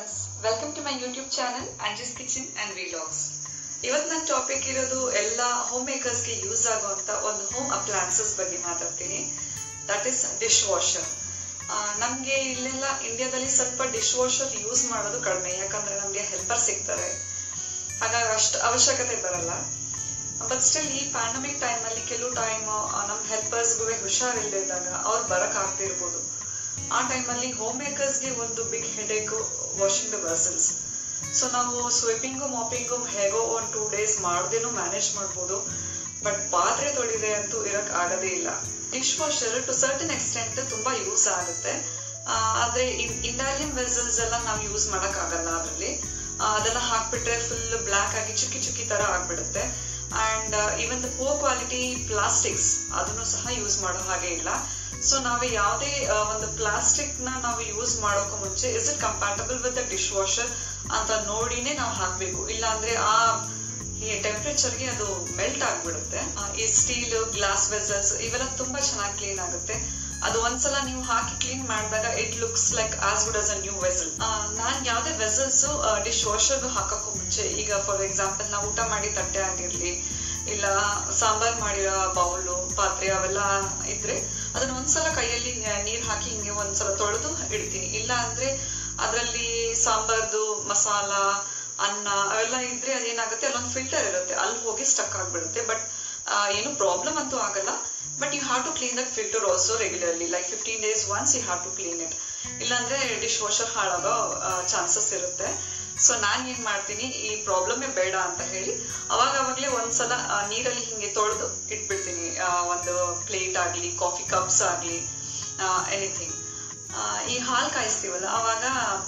Friends, welcome to my YouTube channel Anji's kitchen and vlogs. ಇವತ್ತು ನನ್ನ topic ಇರೋದು ಎಲ್ಲ ಹೋಮ್ ಮೇಕರ್ಸ್ಗೆ ಯೂಸ್ ಆಗುವಂತ ಒಂದು ಹೋಮ್ ಅಪ್ಲಯನ್ಸಸ್ ಬಗ್ಗೆ ಮಾತಾಡ್ತೀನಿ. That is dish washer. ನಮಗೆ ಇಲ್ಲೆಲ್ಲ ಇಂಡಿಯಾದಲ್ಲಿ ಸ್ವಲ್ಪ ಡಿಶ್ ವಾಷರ್ ಯೂಸ್ ಮಾಡೋದು ಕಡಿಮೆ, ಯಾಕಂದ್ರೆ ನಮಗೆ ಹೆಲ್ಪರ್ ಸಿಗ್ತಾರೆ, ಹಾಗಾಗಿ ಅಷ್ಟು ಅವಶ್ಯಕತೆ ಬರಲ್ಲ. ಬಟ್ ಸ್ಟಿಲ್ ಈ ಪ್ಯಾಂಡಮಿಕ್ ಟೈಮಲ್ಲಿ ಕೆಲವು ಟೈಮ್ ನಮ್ಮ ಹೆಲ್ಪರ್ಸ್ಗೂ ಹುಷಾರಿಲ್ಲದೆ ಇದ್ದಾಗ ಅವ್ರು ಬರಕ್ ಆಗ್ತಿರ್ಬೋದು. ಆ ಟೈಮಲ್ಲಿ ಹೋಮ್ ಮೇಕರ್ಸ್ಗೆ ಒಂದು big headache washing the vessels. So ನಾವು ಸ್ವೀಪಿಂಗು ಮಾಪಿಂಗು ಹೇಗೋ ಒಂದು 2 days ಮಾಡ್ದೇನೂ ಮ್ಯಾನೇಜ್ ಮಾಡ್ಬೋದು. ಬಟ್ ಪಾತ್ರೆ ತೊಳಿದೆ ಅಂತೂ ಇರಕ್ ಆಗೋದೇ ಇಲ್ಲ. Dish washer to certain extent ತುಂಬಾ ಯೂಸ್ ಆಗುತ್ತೆ. ಆದ್ರೆ ಇಂಡಾಲಿಯನ್ ವೆಸಲ್ಸ್ ಎಲ್ಲ ನಾವು ಯೂಸ್ ಮಾಡಕ್ ಆಗಲ್ಲ. ಅದರಲ್ಲಿ ಅದೆಲ್ಲ ಹಾಕ್ಬಿಟ್ರೆ ಫುಲ್ ಬ್ಲಾಕ್ ಆಗಿ ಚುಕ್ಕಿ ಚುಕ್ಕಿ ತರ ಆಗ್ಬಿಡುತ್ತೆ. And even the poor quality plastics ಅದನ್ನು ಸಹ ಯೂಸ್ ಮಾಡೋ ಹಾಗೆ ಇಲ್ಲ. ಸೊ ನಾವು ಯಾವುದೇ ಒಂದು ಪ್ಲಾಸ್ಟಿಕ್ ನಾವು ಯೂಸ್ ಮಾಡೋಕೆ ಮುಂಚೆ is it compatible with the dish washer ಅಂತ ನೋಡಿನೇ ನಾವು ಹಾಕ್ಬೇಕು. ಇಲ್ಲ ಅಂದ್ರೆ ಈ ಟೆಂಪರೇಚರ್ಗೆ ಅದು ಮೆಲ್ಟ್ ಆಗ್ಬಿಡುತ್ತೆ. ಈ ಸ್ಟೀಲ್, ಗ್ಲಾಸ್ ವೆಸಲ್ಸ್ ಇವೆಲ್ಲ ತುಂಬಾ ಚೆನ್ನಾಗಿ ಕ್ಲೀನ್ ಆಗುತ್ತೆ. ಅದು ಒಂದ್ಸಲ ನೀವು ಹಾಕಿ ಕ್ಲೀನ್ ಮಾಡಿದಾಗ it looks like as good as a new vessel. ನಾನ್ ಯಾವ್ದೇ ವೆಸಲ್ಸ್ ಡಿಶ್ ವಾಷರ್ ಹಾಕಕ್ಕೂ ಮುಂಚೆ, ಈಗ ಫಾರ್ ಎಕ್ಸಾಂಪಲ್ ನಾವು ಊಟ ಮಾಡಿ ತಟ್ಟೆ ಆಗಿರ್ಲಿ, ಇಲ್ಲ ಸಾಂಬಾರ್ ಮಾಡಿರೋ ಬೌಲು, ಪಾತ್ರೆ ಅವೆಲ್ಲ ಇದ್ರೆ ಅದನ್ನ ಒಂದ್ಸಲ ಕೈಯಲ್ಲಿ ನೀರ್ ಹಾಕಿ ಹಿಂಗೆ ಒಂದ್ಸಲ ತೊಳೆದು ಇಡ್ತೀನಿ. ಇಲ್ಲ ಅಂದ್ರೆ ಅದ್ರಲ್ಲಿ ಸಾಂಬಾರ್ದು ಮಸಾಲ, ಅನ್ನ ಅವೆಲ್ಲ ಇದ್ರೆ ಅದೇನಾಗುತ್ತೆ, ಅಲ್ಲೊಂದು ಫಿಲ್ಟರ್ ಇರುತ್ತೆ, ಅಲ್ಲಿ ಹೋಗಿ ಸ್ಟಕ್ ಆಗ್ಬಿಡುತ್ತೆ. ಬಟ್ ಏನು ಪ್ರಾಬ್ಲಮ್ ಅಂತೂ ಆಗಲ್ಲ. But you have to clean that filter also regularly, like 15 days once you have to clean it. ಇಲ್ಲಾಂದ್ರೆ ಡಿಶ್ ವಾಷರ್ ಹಾಳಾಗೋ ಚಾನ್ಸಸ್ ಇರುತ್ತೆ. ಸೊ ನಾನ್ ಏನ್ ಮಾಡ್ತೀನಿ, ಈ ಪ್ರಾಬ್ಲಮ್ ಬೇಡ ಅಂತ ಹೇಳಿ ಅವಾಗವಾಗ್ಲೇ ಒಂದ್ಸಲ ನೀರಲ್ಲಿ ಹಿಂಗೆ ತೊಳೆದು ಇಟ್ಬಿಡ್ತೀನಿ. ಒಂದು ಪ್ಲೇಟ್ ಆಗ್ಲಿ, ಕಾಫಿ ಕಪ್ಸ್ ಆಗ್ಲಿ, ಎನಿಥಿಂಗ್. ಈ ಹಾಲು ಕಾಯಿಸ್ತೀವಲ್ಲ, ಅವಾಗ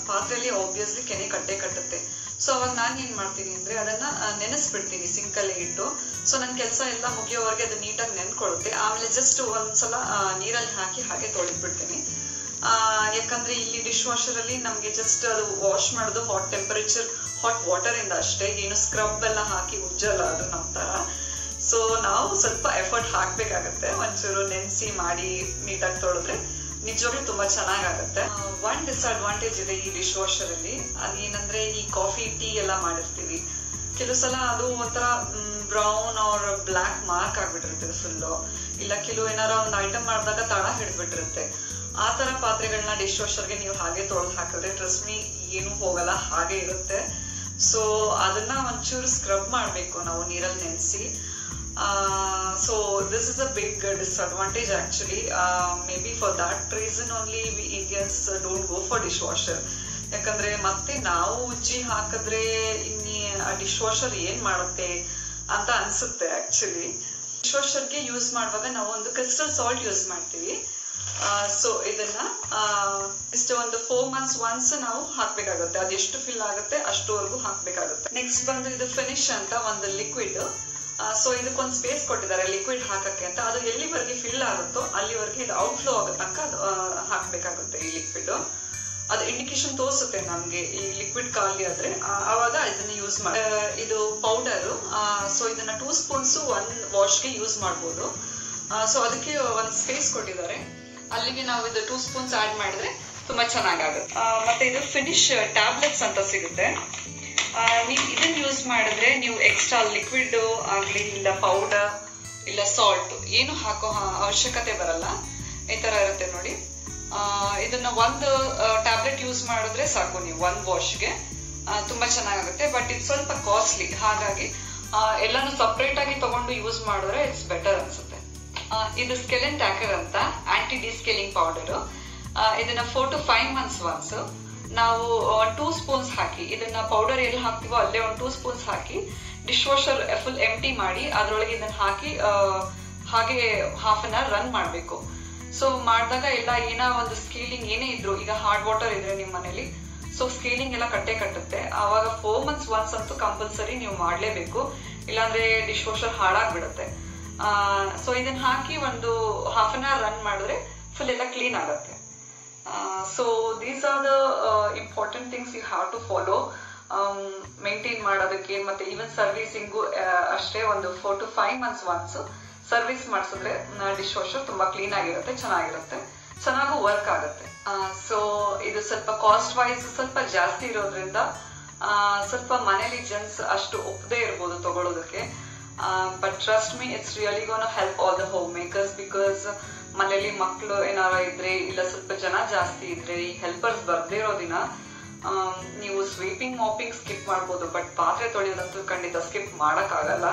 ಪಾತ್ರೆಯಲ್ಲಿ ಆಬ್ವಿಯಸ್ಲಿ ಕೆನೆ ಕಟ್ಟುತ್ತೆ. ಸೊ ಅವಾಗ ನಾನ್ ಏನ್ ಮಾಡ್ತೀನಿ ಅಂದ್ರೆ ಅದನ್ನ ನೆನೆಸ್ಬಿಡ್ತೀನಿ ಸಿಂಕಲ್ಲೇ ಇಟ್ಟು. ಸೊ ನನ್ ಕೆಲಸ ಎಲ್ಲ ಮುಗಿಯೋವರೆಗೆ ಅದು ನೀಟಾಗಿ ನೆನ್ಕೊಳ್ಳುತ್ತೆ. ಆಮೇಲೆ ಜಸ್ಟ್ ಒಂದ್ಸಲ ನೀರಲ್ಲಿ ಹಾಕಿ ಹಾಗೆ ತೊಳೆದ್ಬಿಡ್ತೀನಿ. ಯಾಕಂದ್ರೆ ಇಲ್ಲಿ ಡಿಶ್ ವಾಷರ್ ಅಲ್ಲಿ ನಮ್ಗೆ ಜಸ್ಟ್ ಅದು ವಾಶ್ ಮಾಡೋದು ಹಾಟ್ ಟೆಂಪರೇಚರ್, ಹಾಟ್ ವಾಟರ್ ಇಂದ ಅಷ್ಟೇ, ಏನು ಸ್ಕ್ರಬ್ ಎಲ್ಲ ಹಾಕಿ ಉಜ್ಜಲ್ಲ ಅದು ನಮ್ ತರ. ಸೊ ನಾವು ಸ್ವಲ್ಪ ಎಫರ್ಟ್ ಹಾಕ್ಬೇಕಾಗತ್ತೆ. ಒಂಚೂರು ನೆನ್ಸಿ ಮಾಡಿ ನೀಟಾಗಿ ತೊಳೆದ್ರೆ ನಿಜವಾಗ್ಲೂ ತುಂಬಾ ಚೆನ್ನಾಗಾಗತ್ತೆ. ಒನ್ ಡಿಸ್ಅಡ್ವಾಂಟೇಜ್ ಇದೆ ಈ ಡಿಶ್ ವಾಷರ್ ಅಲ್ಲಿ. ಅದೇನಂದ್ರೆ ಈ ಕಾಫಿ, ಟೀ ಎಲ್ಲ ಮಾಡಿರ್ತೀವಿ, ಕೆಲವು ಸಲ ಅದು ಒಂಥರ ಬ್ರೌನ್ ಆರ್ ಬ್ಲಾಕ್ ಮಾರ್ಕ್ ಆಗ್ಬಿಟ್ಟಿರ್ತದೆ ಫುಲ್ಲು. ಇಲ್ಲ ಕೆಲವು ಏನಾರ ಒಂದು ಐಟಮ್ ಮಾಡಿದಾಗ ತಳ ಹಿಡಿದ್ಬಿಟ್ಟಿರುತ್ತೆ. ಆ ತರ ಪಾತ್ರೆಗಳನ್ನ ಡಿಶ್ ವಾಷರ್ಗೆ ನೀವು ಹಾಗೆ ತೊಳೆದು ಹಾಕಿದ್ರೆ ಟ್ರಸ್ಟ್ ಮೀ ಏನು ಹೋಗಲ್ಲ, ಹಾಗೆ ಇರುತ್ತೆ. ಸೊ ಅದನ್ನ ಒಂಚೂರು ಸ್ಕ್ರಬ್ ಮಾಡ್ಬೇಕು ನಾವು ನೀರಲ್ಲಿ ನೆನೆಸಿ. So this is a big disadvantage actually. Maybe for that reason only we Indians don't go for dishwasher. ಯಾಕಂದ್ರೆ ಮತ್ತೆ ನಾವು ಉಜ್ಜಿ ಹಾಕಿದ್ರೆ ಇನ್ನಿ ಡಿಶ್ ವಾಷರ್ ಏನ್ ಮಾಡುತ್ತೆ ಅಂತ ಅನ್ಸುತ್ತೆ ಆಕ್ಚುಲಿ. ಡಿಶ್ ವಾಷರ್ಗೆ ಯೂಸ್ ಮಾಡುವಾಗ ನಾವು ಒಂದು ಕ್ರಿಸ್ಟಲ್ ಸಾಲ್ಟ್ ಯೂಸ್ ಮಾಡ್ತೀವಿ. ಸೊ ಇದನ್ನ ಇಷ್ಟು ಒಂದು 4 months once ನಾವು ಹಾಕ್ಬೇಕಾಗುತ್ತೆ. ಅದೆಷ್ಟು ಫಿಲ್ ಆಗುತ್ತೆ ಅಷ್ಟುವರೆಗೂ ಹಾಕ್ಬೇಕಾಗುತ್ತೆ. ನೆಕ್ಸ್ಟ್ ಬಂದು ಇದು ಫಿನಿಶ್ ಅಂತ ಒಂದು ಲಿಕ್ವಿಡ್. ಸೊ ಇದಕ್ಕೊಂದು ಸ್ಪೇಸ್ ಕೊಟ್ಟಿದ್ದಾರೆ ಲಿಕ್ವಿಡ್ ಹಾಕಕ್ಕೆ ಅಂತ. ಅದು ಎಲ್ಲಿವರೆಗೆ ಫಿಲ್ ಆಗುತ್ತೋ ಅಲ್ಲಿವರೆಗೆ ಇದು ಔಟ್ಫ್ಲೋ ಆಗೋ ತನಕ ಅದು ಹಾಕ್ಬೇಕಾಗುತ್ತೆ ಈ ಲಿಕ್ವಿಡ್. ಅದು ಇಂಡಿಕೇಶನ್ ತೋರಿಸುತ್ತೆ ನಮ್ಗೆ ಈ ಲಿಕ್ವಿಡ್ ಖಾಲಿ ಆದ್ರೆ, ಅವಾಗ ಇದನ್ನ ಯೂಸ್ ಮಾಡಿ. ಇದು ಪೌಡರು. ಸೊ ಇದನ್ನ 2 spoons 1 ವಾಶ್ಗೆ ಯೂಸ್ ಮಾಡ್ಬೋದು. ಸೊ ಅದಕ್ಕೆ ಒಂದು ಸ್ಪೇಸ್ ಕೊಟ್ಟಿದ್ದಾರೆ, ಅಲ್ಲಿಗೆ ನಾವು ಇದು 2 spoons ಆಡ್ ಮಾಡಿದ್ರೆ ತುಂಬಾ ಚೆನ್ನಾಗಾಗುತ್ತೆ. ಮತ್ತೆ ಇದು ಫಿನಿಶ್ ಟ್ಯಾಬ್ಲೆಟ್ಸ್ ಅಂತ ಸಿಗುತ್ತೆ. ನೀವು ಇದನ್ನ ಯೂಸ್ ಮಾಡಿದ್ರೆ ನೀವು ಎಕ್ಸ್ಟ್ರಾ ಲಿಕ್ವಿಡ್ ಆಗ್ಲಿ, ಇಲ್ಲ ಪೌಡರ್, ಇಲ್ಲ ಸಾಲ್ಟ್ ಏನು ಹಾಕೋ ಅವಶ್ಯಕತೆ ಬರಲ್ಲ. ಈ ತರ ಇರುತ್ತೆ ನೋಡಿ. ಇದನ್ನ ಒಂದು ಟ್ಯಾಬ್ಲೆಟ್ ಯೂಸ್ ಮಾಡಿದ್ರೆ ಸಾಕು ನೀವು 1 ವಾಶ್ಗೆ. ತುಂಬಾ ಚೆನ್ನಾಗುತ್ತೆ. ಬಟ್ ಇದು ಸ್ವಲ್ಪ ಕಾಸ್ಟ್ಲಿ, ಹಾಗಾಗಿ ಎಲ್ಲಾನು ಸಪ್ರೇಟ್ ಆಗಿ ತಗೊಂಡು ಯೂಸ್ ಮಾಡಿದ್ರೆ ಇಟ್ಸ್ ಬೆಟರ್ ಅನ್ಸುತ್ತೆ. ಇದು ಸ್ಕೆಲಿನ್ ಟ್ಯಾಕರ್ ಅಂತ ಆಂಟಿ ಡಿಸ್ಕೇಲಿಂಗ್ ಪೌಡರ್. ಇದನ್ನ 4 to 5 months once ನಾವು 2 spoons ಹಾಕಿ, ಇದನ್ನ ಪೌಡರ್ ಎಲ್ಲಿ ಹಾಕ್ತಿವೋ ಅಲ್ಲೇ 2 spoons ಹಾಕಿ ಡಿಶ್ ವಾಷರ್ ಫುಲ್ ಎಂಟಿ ಮಾಡಿ ಅದ್ರೊಳಗೆ ಇದನ್ನ ಹಾಕಿ ಹಾಗೆ half an hour ರನ್ ಮಾಡ್ಬೇಕು. ಸೊ ಮಾಡಿದಾಗ ಎಲ್ಲ ಏನೋ ಒಂದು ಸ್ಕೇಲಿಂಗ್ ಏನೇ ಇದ್ರು, ಈಗ ಹಾರ್ಡ್ ವಾಟರ್ ಇದ್ರೆ ನಿಮ್ಮ ಮನೇಲಿ, ಸೊ ಸ್ಕೇಲಿಂಗ್ ಎಲ್ಲ ಕಟ್ಟುತ್ತೆ. ಆವಾಗ 4 months once ಅಂತೂ ಕಂಪಲ್ಸರಿ ನೀವು ಮಾಡ್ಲೇಬೇಕು, ಇಲ್ಲಾಂದ್ರೆ ಡಿಶ್ ವಾಷರ್ ಹಾಳಾಗ್ಬಿಡುತ್ತೆ. ಸೊ ಇದನ್ನ ಹಾಕಿ ಒಂದು half an hour ರನ್ ಮಾಡಿದ್ರೆ ಫುಲ್ ಎಲ್ಲ ಕ್ಲೀನ್ ಆಗುತ್ತೆ. So these are the important things you have to follow. Maintain ಮಾಡೋದಕ್ಕೆ. ಮತ್ತೆ ಈವನ್ ಸರ್ವಿಸಿಂಗು ಅಷ್ಟೇ, ಒಂದು 4 to 5 months once ಸರ್ವಿಸ್ ಮಾಡಿಸಿದ್ರೆ ಡಿಶ್ ವಾಷರ್ ತುಂಬಾ ಕ್ಲೀನ್ ಆಗಿರುತ್ತೆ, ಚೆನ್ನಾಗಿರುತ್ತೆ. ಚೆನ್ನಾಗೂ ವರ್ಕ್ ಆಗುತ್ತೆ. ಸೊ ಇದು ಸ್ವಲ್ಪ ಕಾಸ್ಟ್ ವೈಸ್ ಸ್ವಲ್ಪ ಜಾಸ್ತಿ ಇರೋದ್ರಿಂದ ಸ್ವಲ್ಪ ಮನೇಲಿ ಜೆಂಟ್ಸ್ ಅಷ್ಟು ಒಪ್ಪದೇ ಇರ್ಬೋದು ತಗೊಳ್ಳೋದಕ್ಕೆ. But trust me, it's really gonna help all the homemakers. Because ಮನೇಲಿ ಮಕ್ಕಳು ಏನಾರ ಇದ್ರೆ ಇಲ್ಲ ಸ್ವಲ್ಪ ಜನ ಜಾಸ್ತಿ ಇದ್ರೆ ಈ ಹೆಲ್ಪರ್ಸ್ ಬರ್ದೇ ಇರೋ ದಿನ ನೀವು ಸ್ವೀಪಿಂಗ್ ಮಾಪಿಂಗ್ ಸ್ಕಿಪ್ ಮಾಡ್ಬೋದು, ಬಟ್ ಪಾತ್ರೆ ತೊಳೆಯೋದಂತೂ ಖಂಡಿತ ಸ್ಕಿಪ್ ಮಾಡೋಕ್ಕಾಗಲ್ಲ.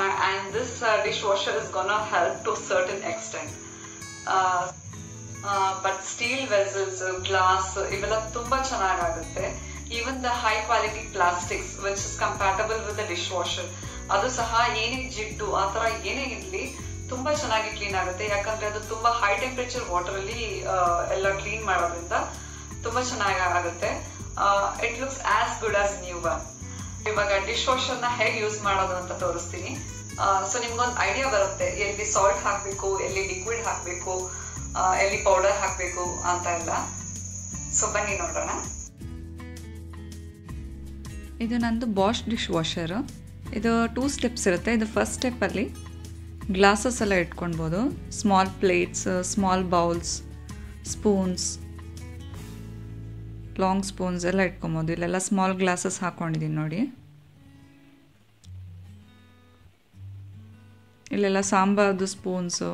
And this dish washer is gonna help to certain extent. But steel vessels, glass ಇವೆಲ್ಲ ತುಂಬಾ ಚೆನ್ನಾಗಾಗುತ್ತೆ. Even the high quality plastics which is compatible with the dish washer, ಅದು ಸಹ ಏನೇ ಜಿಡ್ಡು ಆ ಥರ ಏನೇ ಇರಲಿ ತುಂಬಾ ಚೆನ್ನಾಗಿ ಕ್ಲೀನ್ ಆಗುತ್ತೆ. ಯಾಕಂದ್ರೆ ಅದು ತುಂಬಾ ಹೈ ಟೆಂಪರೇಚರ್ ವಾಟರ್ ಅಲ್ಲಿ ಎಲ್ಲ ಕ್ಲೀನ್ ಮಾಡೋದ್ರಿಂದ ತುಂಬಾ ಚೆನ್ನಾಗಿ ಆಗುತ್ತೆ. It looks as good as new one. ಇವಾಗ ಡಿಶ್ ವಾಷರ್ ನ ಹೇಗೆ ಯೂಸ್ ಮಾಡೋದು ಅಂತ ತೋರಿಸ್ತೀನಿ. ಸೊ ನಿಮ್ಗೊಂದು ಐಡಿಯಾ ಬರುತ್ತೆ ಎಲ್ಲಿ ಸಾಲ್ಟ್ ಹಾಕಬೇಕು, ಎಲ್ಲಿ ಲಿಕ್ವಿಡ್ ಹಾಕಬೇಕು, ಎಲ್ಲಿ ಪೌಡರ್ ಹಾಕಬೇಕು ಅಂತ ಎಲ್ಲ. ಸೊ ಬನ್ನಿ ನೋಡೋಣ. ಇದು ನಂದು ಬಾಷ್ ಡಿಶ್ ವಾಷರು. ಇದು 2 ಸ್ಟೆಪ್ಸ್ ಇರುತ್ತೆ. ಇದು ಫಸ್ಟ್ ಸ್ಟೆಪ್ಪಲ್ಲಿ ಗ್ಲಾಸಸ್ ಎಲ್ಲ ಇಟ್ಕೊಳ್ಬೋದು. Small plates, small bowls, spoons, long spoons ಎಲ್ಲ ಇಟ್ಕೊಬೋದು. ಇಲ್ಲೆಲ್ಲ ಸ್ಮಾಲ್ ಗ್ಲಾಸಸ್ ಹಾಕ್ಕೊಂಡಿದ್ದೀನಿ ನೋಡಿ. ಇಲ್ಲೆಲ್ಲ ಸಾಂಬಾರ್ದು ಸ್ಪೂನ್ಸು,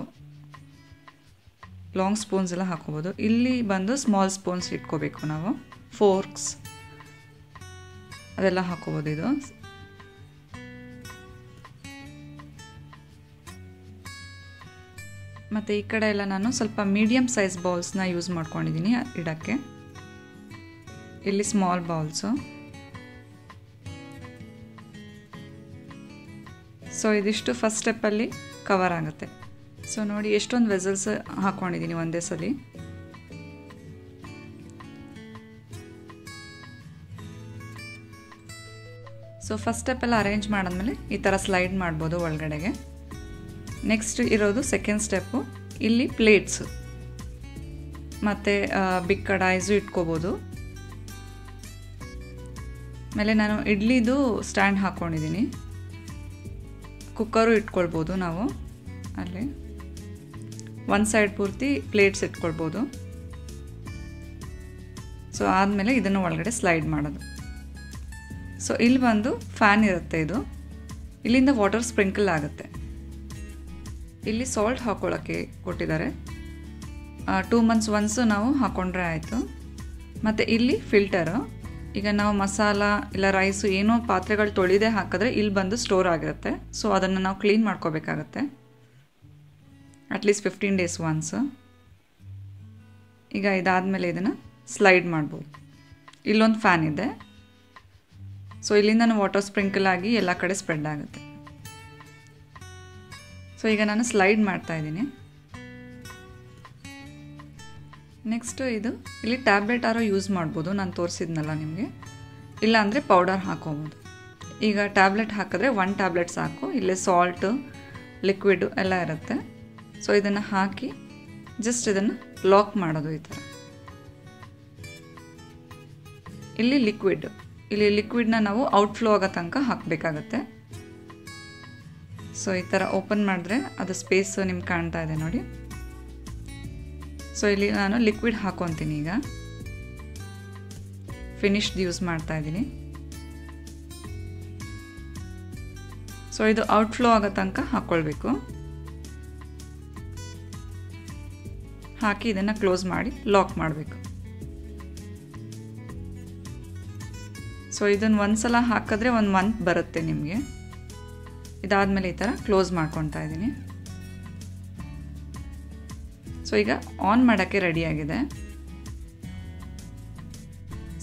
ಲಾಂಗ್ ಸ್ಪೂನ್ಸ್ ಎಲ್ಲ ಹಾಕೋಬೋದು. ಇಲ್ಲಿ ಬಂದು ಸ್ಮಾಲ್ ಸ್ಪೂನ್ಸ್ ಇಟ್ಕೋಬೇಕು ನಾವು. ಫೋರ್ಕ್ಸ್ ಅದೆಲ್ಲ ಹಾಕೋಬೋದು. ಇದು ಮತ್ತು ಈ ಕಡೆ ಎಲ್ಲ ನಾನು ಸ್ವಲ್ಪ ಮೀಡಿಯಮ್ ಸೈಜ್ ಬೌಲ್ಸ್ನ ಯೂಸ್ ಮಾಡ್ಕೊಂಡಿದ್ದೀನಿ ಇಡೋಕ್ಕೆ. ಇಲ್ಲಿ ಸ್ಮಾಲ್ ಬೌಲ್ಸು. ಸೊ ಇದಿಷ್ಟು ಫಸ್ಟ್ ಸ್ಟೆಪ್ಪಲ್ಲಿ ಕವರ್ ಆಗುತ್ತೆ. ಸೊ ನೋಡಿ ಎಷ್ಟೊಂದು ವೆಸಲ್ಸ್ ಹಾಕ್ಕೊಂಡಿದ್ದೀನಿ ಒಂದೇ ಸಲ. ಸೊ ಫಸ್ಟ್ ಸ್ಟೆಪ್ಪೆಲ್ಲ ಅರೇಂಜ್ ಮಾಡಿದ್ಮೇಲೆ ಈ ಥರ ಸ್ಲೈಡ್ ಮಾಡ್ಬೋದು ಒಳಗಡೆಗೆ. ನೆಕ್ಸ್ಟ್ ಇರೋದು ಸೆಕೆಂಡ್ ಸ್ಟೆಪ್ಪು. ಇಲ್ಲಿ ಪ್ಲೇಟ್ಸು ಮತ್ತು ಬಿಗ್ ಕಡಾಯಿಸು ಇಟ್ಕೋಬೋದು. ಆಮೇಲೆ ನಾನು ಇಡ್ಲಿದು ಸ್ಟ್ಯಾಂಡ್ ಹಾಕ್ಕೊಂಡಿದ್ದೀನಿ. ಕುಕ್ಕರು ಇಟ್ಕೊಳ್ಬೋದು ನಾವು. ಅಲ್ಲಿ ಒಂದು ಸೈಡ್ ಪೂರ್ತಿ ಪ್ಲೇಟ್ಸ್ ಇಟ್ಕೊಳ್ಬೋದು. ಸೊ ಆದಮೇಲೆ ಇದನ್ನು ಒಳಗಡೆ ಸ್ಲೈಡ್ ಮಾಡೋದು. ಸೊ ಇಲ್ಲಿ ಬಂದು ಫ್ಯಾನ್ ಇರುತ್ತೆ. ಇದು ಇಲ್ಲಿಂದ ವಾಟರ್ ಸ್ಪ್ರಿಂಕಲ್ ಆಗುತ್ತೆ. ಇಲ್ಲಿ ಸಾಲ್ಟ್ ಹಾಕ್ಕೊಳ್ಳೋಕ್ಕೆ ಕೊಟ್ಟಿದ್ದಾರೆ. 2 months ಒನ್ಸು ನಾವು ಹಾಕ್ಕೊಂಡ್ರೆ ಆಯಿತು. ಮತ್ತು ಇಲ್ಲಿ ಫಿಲ್ಟರು. ಈಗ ನಾವು ಮಸಾಲ ಇಲ್ಲ ರೈಸು ಏನೋ ಪಾತ್ರೆಗಳು ತೊಳೆದೇ ಹಾಕಿದ್ರೆ ಇಲ್ಲಿ ಬಂದು ಸ್ಟೋರ್ ಆಗಿರುತ್ತೆ. ಸೊ ಅದನ್ನು ನಾವು ಕ್ಲೀನ್ ಮಾಡ್ಕೋಬೇಕಾಗತ್ತೆ ಅಟ್ಲೀಸ್ಟ್ 15 days ಒನ್ಸು. ಈಗ ಇದಾದಮೇಲೆ ಇದನ್ನು ಸ್ಲೈಡ್ ಮಾಡ್ಬೋದು. ಇಲ್ಲೊಂದು ಫ್ಯಾನ್ ಇದೆ. ಸೊ ಇಲ್ಲಿಂದ ವಾಟರ್ ಸ್ಪ್ರಿಂಕಲ್ ಆಗಿ ಎಲ್ಲ ಕಡೆ ಸ್ಪ್ರೆಡ್ ಆಗುತ್ತೆ. ಸೊ ಈಗ ನಾನು ಸ್ಲೈಡ್ ಮಾಡ್ತಾಯಿದ್ದೀನಿ. ನೆಕ್ಸ್ಟು ಇದು ಇಲ್ಲಿ ಟ್ಯಾಬ್ಲೆಟ್ ಆರೋ ಯೂಸ್ ಮಾಡ್ಬೋದು. ನಾನು ತೋರಿಸಿದ್ನಲ್ಲ ನಿಮಗೆ. ಇಲ್ಲ ಅಂದರೆ ಪೌಡರ್ ಹಾಕೋಬೋದು. ಈಗ ಟ್ಯಾಬ್ಲೆಟ್ ಹಾಕಿದ್ರೆ 1 ಟ್ಯಾಬ್ಲೆಟ್ ಸಾಕು. ಇಲ್ಲೇ ಸಾಲ್ಟು, ಲಿಕ್ವಿಡು ಎಲ್ಲ ಇರುತ್ತೆ. ಸೊ ಇದನ್ನು ಹಾಕಿ ಜಸ್ಟ್ ಇದನ್ನು ಲಾಕ್ ಮಾಡೋದು ಈ ಥರ. ಇಲ್ಲಿ ಲಿಕ್ವಿಡ್ನ ನಾವು ಔಟ್ಫ್ಲೋ ಆಗೋ ತನಕ ಹಾಕಬೇಕಾಗತ್ತೆ. ಸೊ ಈ ಥರ ಓಪನ್ ಮಾಡಿದ್ರೆ ಅದು ಸ್ಪೇಸು ನಿಮ್ಗೆ ಕಾಣ್ತಾ ಇದೆ ನೋಡಿ. ಸೊ ಇಲ್ಲಿ ನಾನು ಲಿಕ್ವಿಡ್ ಹಾಕೊತೀನಿ. ಈಗ ಫಿನಿಶ್ಡ್ ಯೂಸ್ ಮಾಡ್ತಾ ಇದ್ದೀನಿ. ಸೊ ಇದು ಔಟ್ಫ್ಲೋ ಆಗೋ ತನಕ ಹಾಕ್ಕೊಳ್ಬೇಕು. ಹಾಕಿ ಇದನ್ನು ಕ್ಲೋಸ್ ಮಾಡಿ ಲಾಕ್ ಮಾಡಬೇಕು. ಸೊ ಇದನ್ನು ಒಂದ್ಸಲ ಹಾಕಿದ್ರೆ 1 month ಬರುತ್ತೆ ನಿಮಗೆ. ಇದಾದಮೇಲೆ ಈ ಥರ ಕ್ಲೋಸ್ ಮಾಡ್ಕೊತಾ ಇದ್ದೀನಿ. ಸೊ ಈಗ ಆನ್ ಮಾಡೋಕ್ಕೆ ರೆಡಿಯಾಗಿದೆ.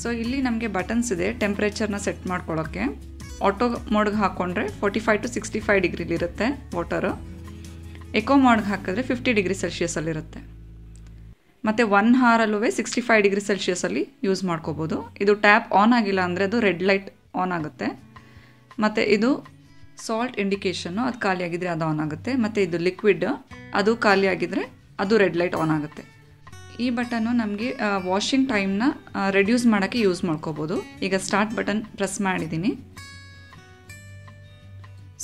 ಸೊ ಇಲ್ಲಿ ನಮಗೆ ಬಟನ್ಸ್ ಇದೆ ಟೆಂಪ್ರೇಚರ್ನ ಸೆಟ್ ಮಾಡ್ಕೊಳ್ಳೋಕ್ಕೆ. ಆಟೋ ಮೋಡ್ಗೆ ಹಾಕ್ಕೊಂಡ್ರೆ 45 to 65 ಡಿಗ್ರಿಲಿರುತ್ತೆ ವಾಟರು. ಎಕೋ ಮೋಡ್ಗೆ ಹಾಕಿದ್ರೆ 50 degree ಸೆಲ್ಸಿಯಸಲ್ಲಿರುತ್ತೆ. ಮತ್ತು 1 hour 65 degree ಸೆಲ್ಸಿಯಸಲ್ಲಿ ಯೂಸ್ ಮಾಡ್ಕೋಬೋದು. ಇದು ಟ್ಯಾಪ್ ಆನ್ ಆಗಿಲ್ಲ ಅಂದರೆ ಅದು ರೆಡ್ ಲೈಟ್ ಆನ್ ಆಗುತ್ತೆ. ಮತ್ತು ಇದು ಸಾಲ್ಟ್ ಇಂಡಿಕೇಷನ್ನು, ಅದು ಖಾಲಿಯಾಗಿದ್ದರೆ ಅದು ಆನ್ ಆಗುತ್ತೆ. ಮತ್ತು ಇದು ಲಿಕ್ವಿಡ್, ಅದು ಖಾಲಿಯಾಗಿದ್ದರೆ ಅದು ರೆಡ್ ಲೈಟ್ ಆನ್ ಆಗುತ್ತೆ. ಈ ಬಟನ್ನು ನಮಗೆ ವಾಷಿಂಗ್ ಟೈಮ್ನ ರೆಡ್ಯೂಸ್ ಮಾಡೋಕ್ಕೆ ಯೂಸ್ ಮಾಡ್ಕೋಬೋದು. ಈಗ ಸ್ಟಾರ್ಟ್ ಬಟನ್ ಪ್ರೆಸ್ ಮಾಡಿದ್ದೀನಿ.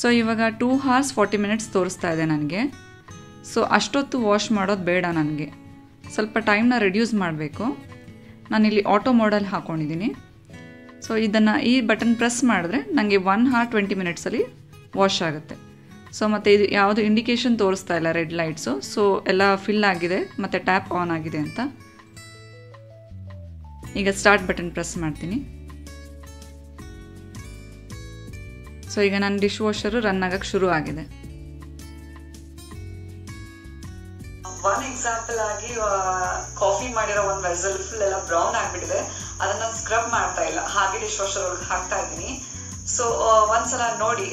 ಸೊ ಇವಾಗ 2 hours 40 minutes ತೋರಿಸ್ತಾ ಇದೆ ನನಗೆ. ಸೊ ಅಷ್ಟೊತ್ತು ವಾಶ್ ಮಾಡೋದು ಬೇಡ ನನಗೆ. ಸ್ವಲ್ಪ ಟೈಮ್ನ ರಿಡ್ಯೂಸ್ ಮಾಡಬೇಕು. ನಾನಿಲ್ಲಿ ಆಟೋ ಮೋಡಲ್ಲಿ ಹಾಕ್ಕೊಂಡಿದ್ದೀನಿ. ಸೊ ಇದನ್ನು ಈ ಬಟನ್ ಪ್ರೆಸ್ ಮಾಡಿದ್ರೆ ನನಗೆ 1 hour 20 minutesಲ್ಲಿ ವಾಶ್ ಆಗುತ್ತೆ. ಸೊ ಮತ್ತು ಇದು ಯಾವುದು ಇಂಡಿಕೇಶನ್ ತೋರಿಸ್ತಾ ಇಲ್ಲ ರೆಡ್ ಲೈಟ್ಸು. ಸೊ ಎಲ್ಲ ಫಿಲ್ ಆಗಿದೆ ಮತ್ತು ಟ್ಯಾಪ್ ಆನ್ ಆಗಿದೆ ಅಂತ. ಈಗ ಸ್ಟಾರ್ಟ್ ಬಟನ್ ಪ್ರೆಸ್ ಮಾಡ್ತೀನಿ. ಸೊ ಈಗ ನನ್ನ ಡಿಶ್ ವಾಷರು ರನ್ ಆಗಕ್ಕೆ ಶುರು ಆಗಿದೆ. ಒನ್ ಎಕ್ಸಾಂಪಲ್ ಆಗಿ ಕಾಫಿ ಮಾಡಿರೋ ಒಂದು ವೆಸಲ್ ಫುಲ್ ಎಲ್ಲ ಬ್ರೌನ್ ಆಗಿಬಿಟ್ಟಿದೆ. ಅದನ್ನ ಸ್ಕ್ರಬ್ ಮಾಡ್ತಾ ಇಲ್ಲ, ಹಾಗೆ ಡಿಶ್ ವಾಷರ್ ಒಳಗೆ ಹಾಕ್ತಾ ಇದ್ದೀನಿ. ಸೊ ಒಂದ್ಸಲ ನೋಡಿ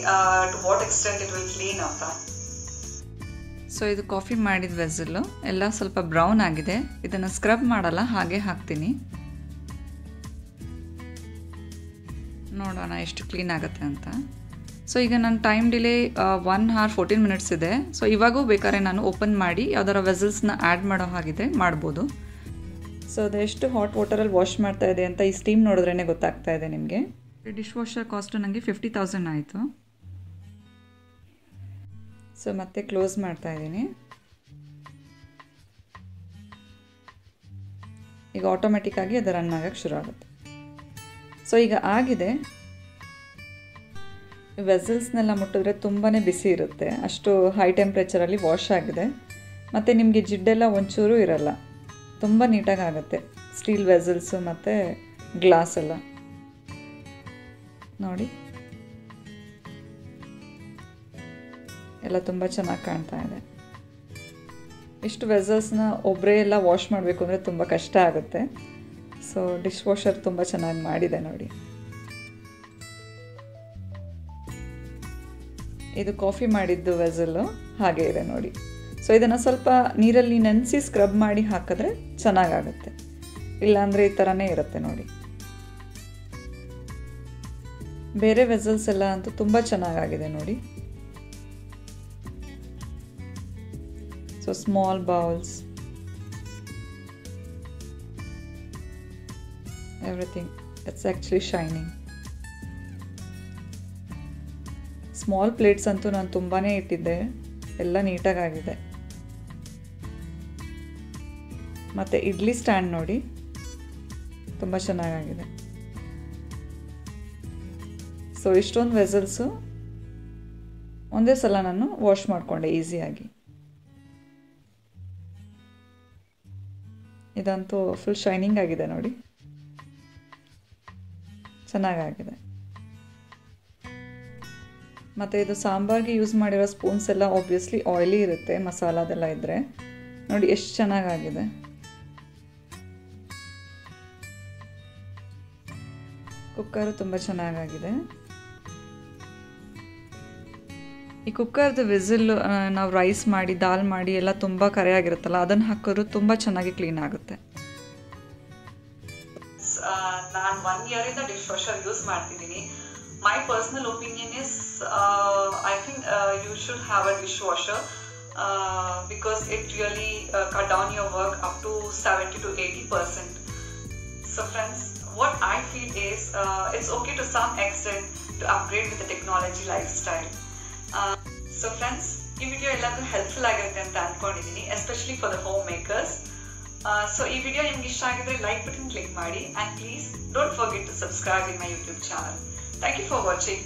to what extent it will clean ಅಂತ. ಸೊ ಇದು ಕಾಫಿ ಮಾಡಿದ ವೆಸಲ್ಲು ಎಲ್ಲ ಸ್ವಲ್ಪ ಬ್ರೌನ್ ಆಗಿದೆ. ಇದನ್ನು ಸ್ಕ್ರಬ್ ಮಾಡಲ್ಲ, ಹಾಗೆ ಹಾಕ್ತೀನಿ. ನೋಡೋಣ ಎಷ್ಟು ಕ್ಲೀನ್ ಆಗುತ್ತೆ ಅಂತ. ಸೊ ಈಗ ನನ್ನ ಟೈಮ್ ಡಿಲೇ 1 hour 14 minutes ಇದೆ. ಸೊ ಇವಾಗೂ ಬೇಕಾದ್ರೆ ನಾನು ಓಪನ್ ಮಾಡಿ ಯಾವ್ದಾರ ವೆಸಲ್ಸ್ನ ಆ್ಯಡ್ ಮಾಡೋ ಹಾಗಿದ್ರೆ ಮಾಡ್ಬೋದು. ಸೊ ಅದೆಷ್ಟು ಹಾಟ್ ವಾಟರಲ್ಲಿ ವಾಶ್ ಮಾಡ್ತಾ ಇದೆ ಅಂತ ಈ ಸ್ಟೀಮ್ ನೋಡಿದ್ರೇ ಗೊತ್ತಾಗ್ತಾ ಇದೆ ನಿಮಗೆ. ಡಿಶ್ ವಾಷರ್ ಕಾಸ್ಟು ನನಗೆ 50,000 ಆಯಿತು. ಸೊ ಮತ್ತೆ ಕ್ಲೋಸ್ ಮಾಡ್ತಾ ಇದ್ದೀನಿ. ಈಗ ಆಟೋಮೆಟಿಕ್ಕಾಗಿ ಅದು ರನ್ ಆಗಕ್ಕೆ ಶುರು ಆಗುತ್ತೆ. ಸೊ ಈಗ ಆಗಿದೆ. ವೆಸಲ್ಸ್ನೆಲ್ಲ ಮುಟ್ಟಿದ್ರೆ ತುಂಬಾ ಬಿಸಿ ಇರುತ್ತೆ, ಅಷ್ಟು ಹೈ ಟೆಂಪ್ರೇಚರಲ್ಲಿ ವಾಶ್ ಆಗಿದೆ. ಮತ್ತು ನಿಮಗೆ ಜಿಡ್ಡೆಲ್ಲ ಒಂಚೂರು ಇರಲ್ಲ, ತುಂಬ ನೀಟಾಗಿ ಆಗುತ್ತೆ. ಸ್ಟೀಲ್ ವೆಸಲ್ಸು ಮತ್ತು ಗ್ಲಾಸ್ ಎಲ್ಲ ನೋಡಿ, ಎಲ್ಲ ತುಂಬ ಚೆನ್ನಾಗಿ ಕಾಣ್ತಾ ಇದೆ. ಇಷ್ಟು ವೆಸಲ್ಸ್ನ ಒಬ್ಬರೇ ಎಲ್ಲ ವಾಶ್ ಮಾಡಬೇಕು ಅಂದರೆ ತುಂಬ ಕಷ್ಟ ಆಗುತ್ತೆ. ಸೊ ಡಿಶ್ ವಾಷರ್ ತುಂಬ ಚೆನ್ನಾಗಿ ಮಾಡಿದೆ ನೋಡಿ. ಇದು ಕಾಫಿ ಮಾಡಿದ್ದು ವೆಸಲ್ಲು ಹಾಗೆ ಇದೆ ನೋಡಿ. ಸೊ ಇದನ್ನು ಸ್ವಲ್ಪ ನೀರಲ್ಲಿ ನೆನೆಸಿ ಸ್ಕ್ರಬ್ ಮಾಡಿ ಹಾಕಿದ್ರೆ ಚೆನ್ನಾಗಾಗುತ್ತೆ, ಇಲ್ಲಾಂದರೆ ಈ ಥರನೇ ಇರುತ್ತೆ ನೋಡಿ. ಬೇರೆ ವೆಸಲ್ಸ್ ಎಲ್ಲ ಅಂತೂ ತುಂಬ ಚೆನ್ನಾಗಾಗಿದೆ ನೋಡಿ. So small bowls, everything, it's actually shining. Small plates ಅಂತೂ ನಾನು ತುಂಬಾ ಇಟ್ಟಿದ್ದೆ, ಎಲ್ಲ ನೀಟಾಗಿದೆ. ಮತ್ತು ಇಡ್ಲಿ ಸ್ಟ್ಯಾಂಡ್ ನೋಡಿ, ತುಂಬ ಚೆನ್ನಾಗಿದೆ. ಸೊ ಇಷ್ಟೊಂದು ವೆಸಲ್ಸು ಒಂದೇ ಸಲ ನಾನು ವಾಶ್ ಮಾಡಿಕೊಂಡೆ ಈಸಿಯಾಗಿ. ಇದಂತೂ ಫುಲ್ ಶೈನಿಂಗ್ ಆಗಿದೆ ನೋಡಿ, ಚೆನ್ನಾಗಿದೆ. ಮತ್ತು ಇದು ಸಾಂಬಾರ್ಗೆ ಯೂಸ್ ಮಾಡಿರೋ ಸ್ಪೂನ್ಸ್ ಎಲ್ಲ ಆಬ್ವಿಯಸ್ಲಿ ಆಯಿಲಿ ಇರುತ್ತೆ, ಮಸಾಲದೆಲ್ಲ ಇದ್ದರೆ. ನೋಡಿ ಎಷ್ಟು ಚೆನ್ನಾಗಿದೆ. ಕುಕ್ಕರು ತುಂಬ ಚೆನ್ನಾಗಿದೆ. ಈ ಕುಕ್ಕರ್ದು ವಿಸಿಲ್ ನಾವು ರೈಸ್ ಮಾಡಿ ದಾಲ್ ಮಾಡಿ ಎಲ್ಲ ತುಂಬ ಕರೆಯಾಗಿರುತ್ತಲ್ಲ, ಅದನ್ನು ಹಾಕಿದ್ರು ತುಂಬ ಚೆನ್ನಾಗಿ ಕ್ಲೀನ್ ಆಗುತ್ತೆ. ನಾನು 1 year ಇಂದ ಡಿಶ್ ವಾಷರ್ ಯೂಸ್ ಮಾಡ್ತಿದ್ದೀನಿ. My personal opinion is I think you should have a dishwasher because it really cut down your work up to 70 to 80%. So friends, what I feel is it's okay to some extent to upgrade with the technology lifestyle. So friends, ಈ video ಎಲ್ಲರಿಗೂ helpful ಆಗಿರುತ್ತೆ ಅಂತ ಅನ್ಕೊಂಡಿದ್ದೀನಿ, especially for the home makers. So ಈ video ನಿಮ್ಗೆ ಇಷ್ಟ ಆಗಿದ್ರೆ like button click ಮಾಡಿ, and please don't forget to subscribe in my YouTube channel. Thank you for watching.